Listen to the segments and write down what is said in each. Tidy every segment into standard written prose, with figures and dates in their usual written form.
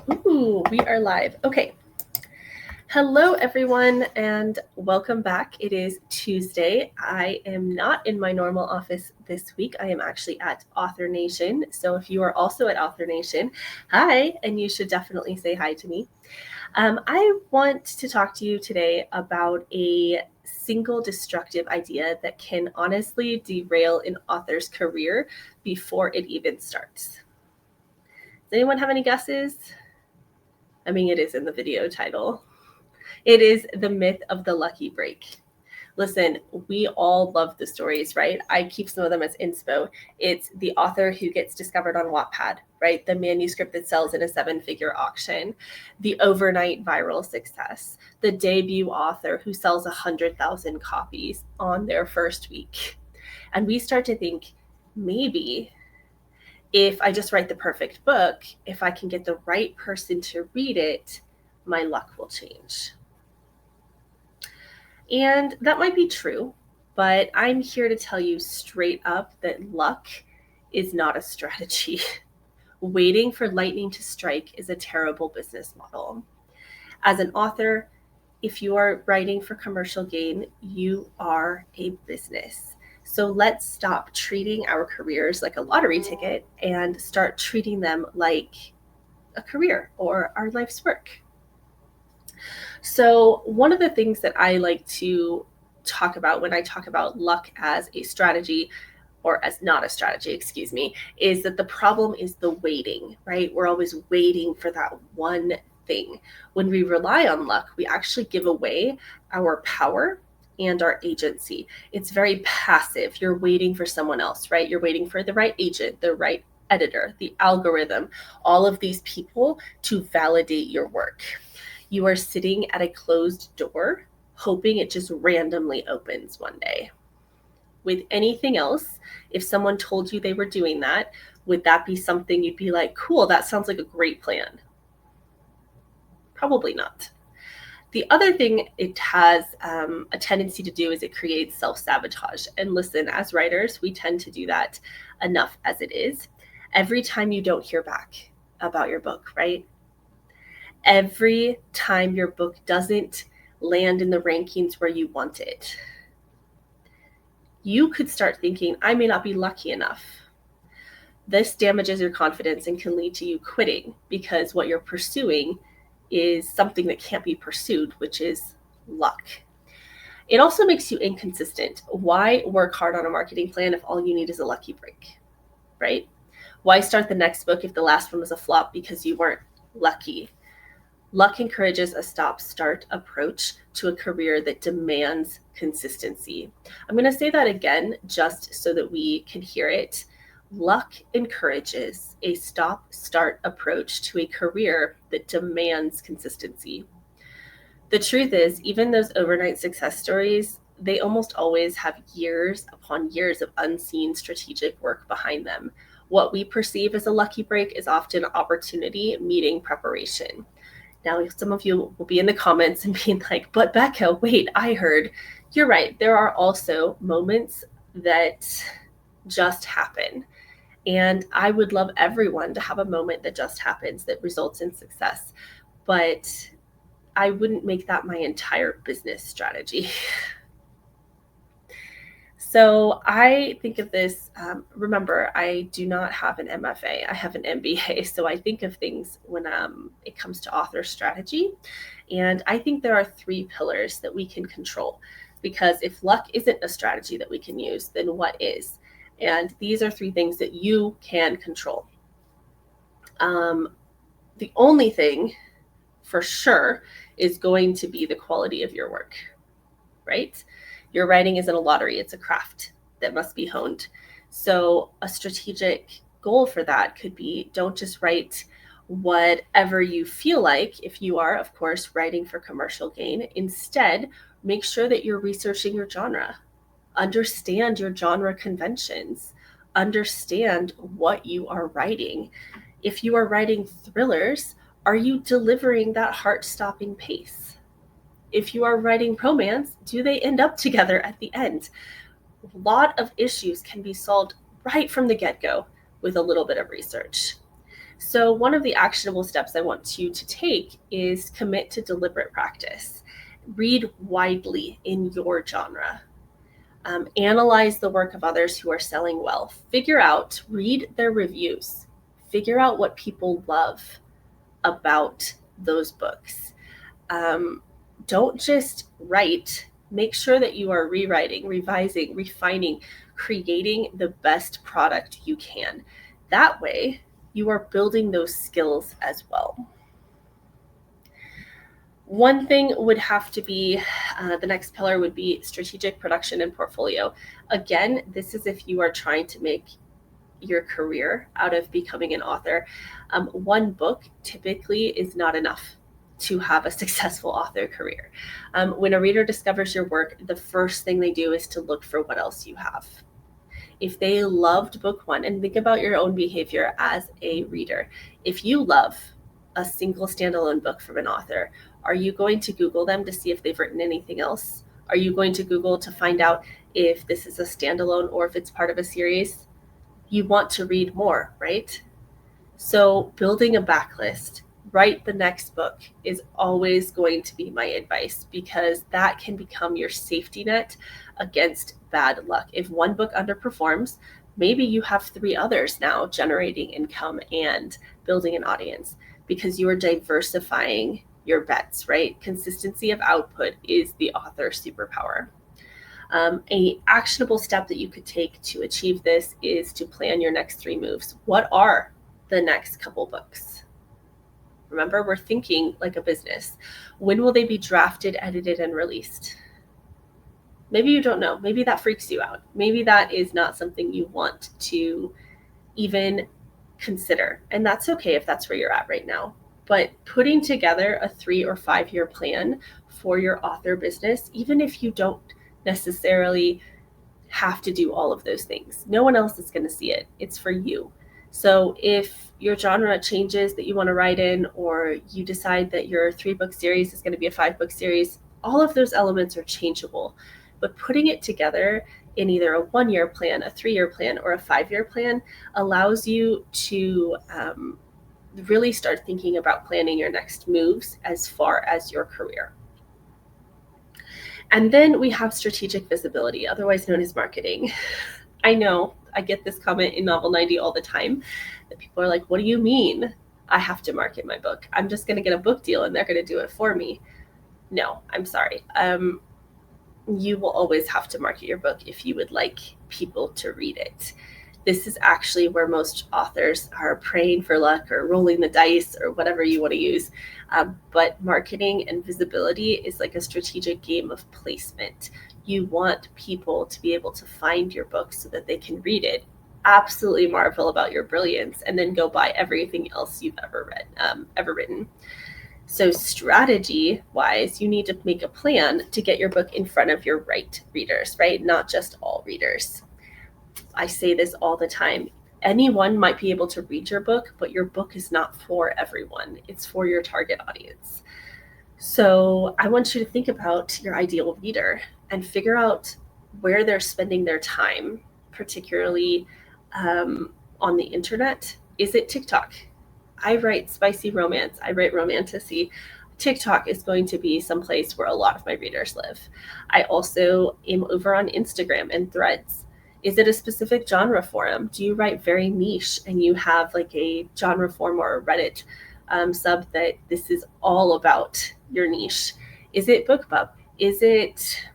Ooh, we are live. Okay. Hello, everyone, and welcome back. It is Tuesday. I am not in my normal office this week. I am actually at Author Nation. So if you are also at Author Nation, hi, and you should definitely say hi to me. I want to talk to you today about a single destructive idea that can honestly derail an author's career before it even starts. Does anyone have any guesses? I mean, it is in the video title. It is the myth of the lucky break. Listen, we all love the stories, right? I keep some of them as inspo. It's the author who gets discovered on Wattpad, right? The manuscript that sells in a 7-figure auction, the overnight viral success, the debut author who sells 100,000 copies on their first week. And we start to think, maybe if I just write the perfect book, if I can get the right person to read it, my luck will change. And that might be true, but I'm here to tell you straight up that luck is not a strategy. Waiting for lightning to strike is a terrible business model. As an author, if you are writing for commercial gain, you are a business. So let's stop treating our careers like a lottery ticket and start treating them like a career or our life's work. So one of the things that I like to talk about when I talk about luck as a strategy, or as not a strategy, excuse me, is that the problem is the waiting, right? We're always waiting for that one thing. When we rely on luck, we actually give away our power and our agency. It's very passive. You're waiting for someone else, right? You're waiting for the right agent, the right editor, the algorithm, all of these people to validate your work. You are sitting at a closed door, hoping it just randomly opens one day. With anything else, if someone told you they were doing that, would that be something you'd be like, cool, that sounds like a great plan? Probably not. The other thing it has a tendency to do is it creates self-sabotage. And listen, as writers, we tend to do that enough as it is. Every time you don't hear back about your book, right? Every time your book doesn't land in the rankings where you want it, you could start thinking, I may not be lucky enough. This damages your confidence and can lead to you quitting because what you're pursuing is something that can't be pursued, which is luck. It also makes you inconsistent. Why work hard on a marketing plan if all you need is a lucky break, right? Why start the next book if the last one was a flop because you weren't lucky? Luck encourages a stop-start approach to a career that demands consistency. I'm going to say that again just so that we can hear it. Luck encourages a stop-start approach to a career that demands consistency. The truth is, even those overnight success stories, they almost always have years upon years of unseen strategic work behind them. What we perceive as a lucky break is often opportunity meeting preparation. Now, some of you will be in the comments and being like, but Bekah, wait, I heard. You're right. There are also moments that just happen. And I would love everyone to have a moment that just happens that results in success. But I wouldn't make that my entire business strategy. So I think of this, remember, I do not have an MFA, I have an MBA. So I think of things when it comes to author strategy. And I think there are 3 pillars that we can control, because if luck isn't a strategy that we can use, then what is? And these are 3 things that you can control. The only thing for sure is going to be the quality of your work, right? Your writing isn't a lottery, it's a craft that must be honed. So a strategic goal for that could be, don't just write whatever you feel like if you are, of course, writing for commercial gain. Instead, make sure that you're researching your genre. Understand your genre conventions. Understand what you are writing. If you are writing thrillers, are you delivering that heart-stopping pace? If you are writing romance, do they end up together at the end? A lot of issues can be solved right from the get-go with a little bit of research. So one of the actionable steps I want you to take is commit to deliberate practice. Read widely in your genre. Analyze the work of others who are selling well. Read their reviews. Figure out what people love about those books. Don't just write. Make sure that you are rewriting, revising, refining, creating the best product you can. That way, you are building those skills as well. One thing would have to be, the next pillar would be strategic production and portfolio. Again, this is if you are trying to make your career out of becoming an author. One book typically is not enough to have a successful author career. When a reader discovers your work, the first thing they do is to look for what else you have. If they loved book one, and think about your own behavior as a reader. If you love a single standalone book from an author, are you going to Google them to see if they've written anything else? Are you going to Google to find out if this is a standalone or if it's part of a series? You want to read more, right? So building a backlist, write the next book is always going to be my advice, because that can become your safety net against bad luck. If one book underperforms, maybe you have 3 others now generating income and building an audience, because you are diversifying your bets, right? Consistency of output is the author superpower. A actionable step that you could take to achieve this is to plan your next 3 moves. What are the next couple books? Remember, we're thinking like a business. When will they be drafted, edited, and released? Maybe you don't know. Maybe that freaks you out. Maybe that is not something you want to even consider. And that's okay if that's where you're at right now. But putting together a 3 or 5 year plan for your author business, even if you don't necessarily have to do all of those things, no one else is going to see it. It's for you. So if your genre changes that you want to write in, or you decide that your 3-book series is going to be a 5-book series, all of those elements are changeable. But putting it together in either a 1-year plan, a 3-year plan, or a 5-year plan allows you to really start thinking about planning your next moves as far as your career. And then we have strategic visibility, otherwise known as marketing. I know I get this comment in Novel 90 all the time that people are like, what do you mean I have to market my book? I'm just going to get a book deal and they're going to do it for me. No, I'm sorry. You will always have to market your book if you would like people to read it. This is actually where most authors are praying for luck or rolling the dice or whatever you want to use. But marketing and visibility is like a strategic game of placement. You want people to be able to find your book so that they can read it, absolutely marvel about your brilliance, and then go buy everything else you've ever written. So strategy-wise, you need to make a plan to get your book in front of your right readers, right? Not just all readers. I say this all the time. Anyone might be able to read your book, but your book is not for everyone. It's for your target audience. So I want you to think about your ideal reader and figure out where they're spending their time, particularly on the internet. Is it TikTok? I write spicy romance. I write romantasy. TikTok is going to be someplace where a lot of my readers live. I also am over on Instagram and Threads. Is it a specific genre forum? Do you write very niche and you have like a genre forum or a Reddit sub that this is all about your niche? Is it BookBub? Is it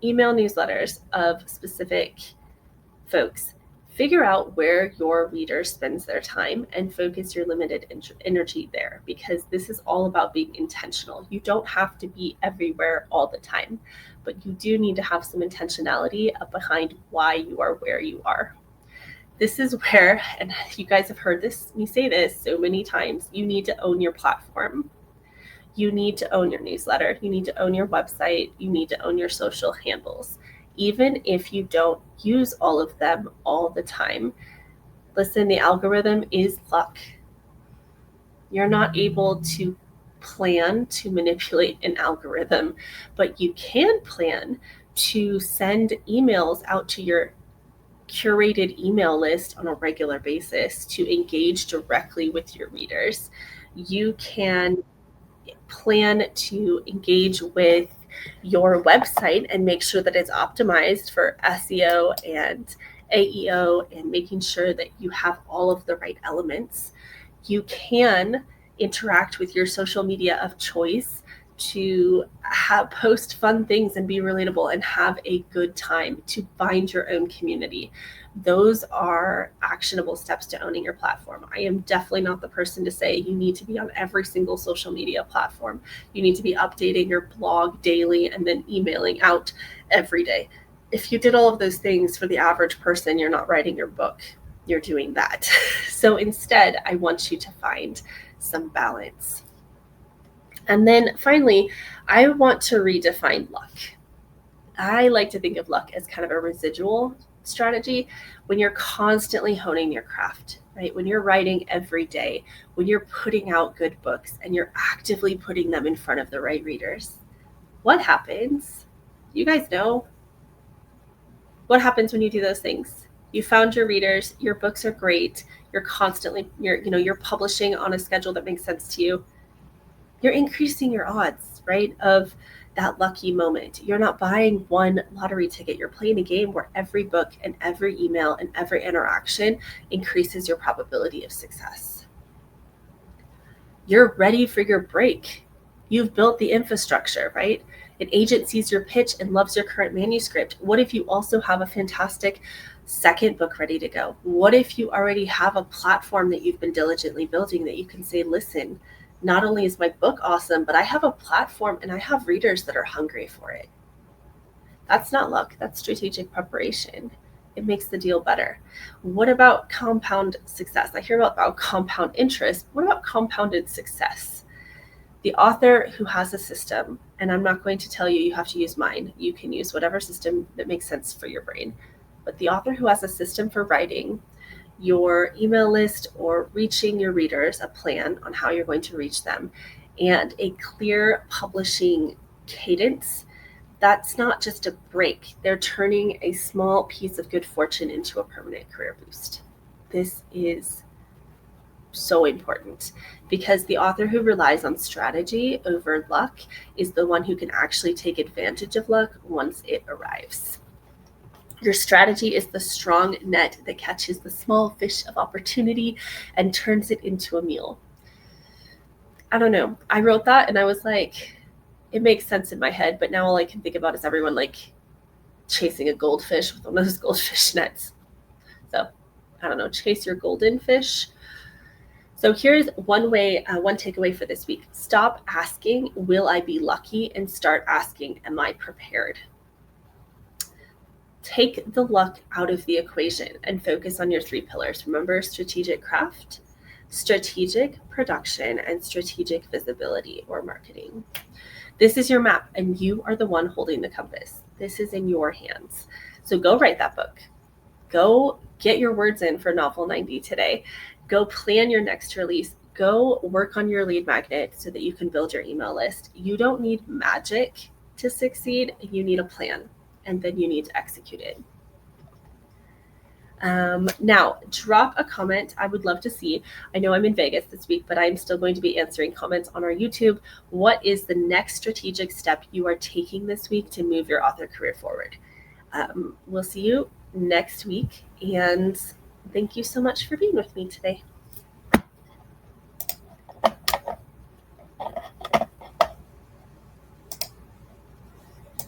email newsletters of specific folks? Figure out where your reader spends their time and focus your limited energy there, because this is all about being intentional. You don't have to be everywhere all the time, but you do need to have some intentionality behind why you are where you are. This is where, and you guys have heard me say this so many times, you need to own your platform. You need to own your newsletter. You need to own your website. You need to own your social handles. Even if you don't use all of them all the time. Listen, the algorithm is luck. You're not able to plan to manipulate an algorithm, but you can plan to send emails out to your curated email list on a regular basis to engage directly with your readers. You can plan to engage with your website and make sure that it's optimized for SEO and AEO and making sure that you have all of the right elements. You can interact with your social media of choice to post fun things and be relatable and have a good time, to find your own community. Those are actionable steps to owning your platform. I am definitely not the person to say you need to be on every single social media platform. You need to be updating your blog daily and then emailing out every day. If you did all of those things for the average person, you're not writing your book. You're doing that. So instead, I want you to find some balance. And then finally, I want to redefine luck. I like to think of luck as kind of a residual strategy when you're constantly honing your craft, right? When you're writing every day, when you're putting out good books and you're actively putting them in front of the right readers. What happens? You guys know. What happens when you do those things? You found your readers, your books are great, you're publishing on a schedule that makes sense to you. You're increasing your odds, right, of that lucky moment. You're not buying one lottery ticket. You're playing a game where every book and every email and every interaction increases your probability of success. You're ready for your break. You've built the infrastructure, right? An agent sees your pitch and loves your current manuscript. What if you also have a fantastic second book ready to go? What if you already have a platform that you've been diligently building that you can say, listen, not only is my book awesome, but I have a platform and I have readers that are hungry for it. That's not luck. That's strategic preparation. It makes the deal better. What about compound success? I hear about compound interest. What about compounded success? The author who has a system, and I'm not going to tell you have to use mine. You can use whatever system that makes sense for your brain. But the author who has a system for writing your email list or reaching your readers, a plan on how you're going to reach them, and a clear publishing cadence, that's not just a break. They're turning a small piece of good fortune into a permanent career boost. This is so important because the author who relies on strategy over luck is the one who can actually take advantage of luck once it arrives. Your strategy is the strong net that catches the small fish of opportunity and turns it into a meal. I don't know. I wrote that and I was like, it makes sense in my head, but now all I can think about is everyone like chasing a goldfish with one of those goldfish nets. So I don't know, chase your golden fish. So here's one takeaway for this week. Stop asking, will I be lucky? And start asking, am I prepared? Take the luck out of the equation and focus on your 3 pillars. Remember, strategic craft, strategic production, and strategic visibility or marketing. This is your map and you are the one holding the compass. This is in your hands. So go write that book. Go get your words in for Novel 90 today. Go plan your next release. Go work on your lead magnet so that you can build your email list. You don't need magic to succeed. You need a plan, and then you need to execute it. Now, drop a comment. I would love to see. I know I'm in Vegas this week, but I'm still going to be answering comments on our YouTube. What is the next strategic step you are taking this week to move your author career forward? We'll see you next week, and thank you so much for being with me today.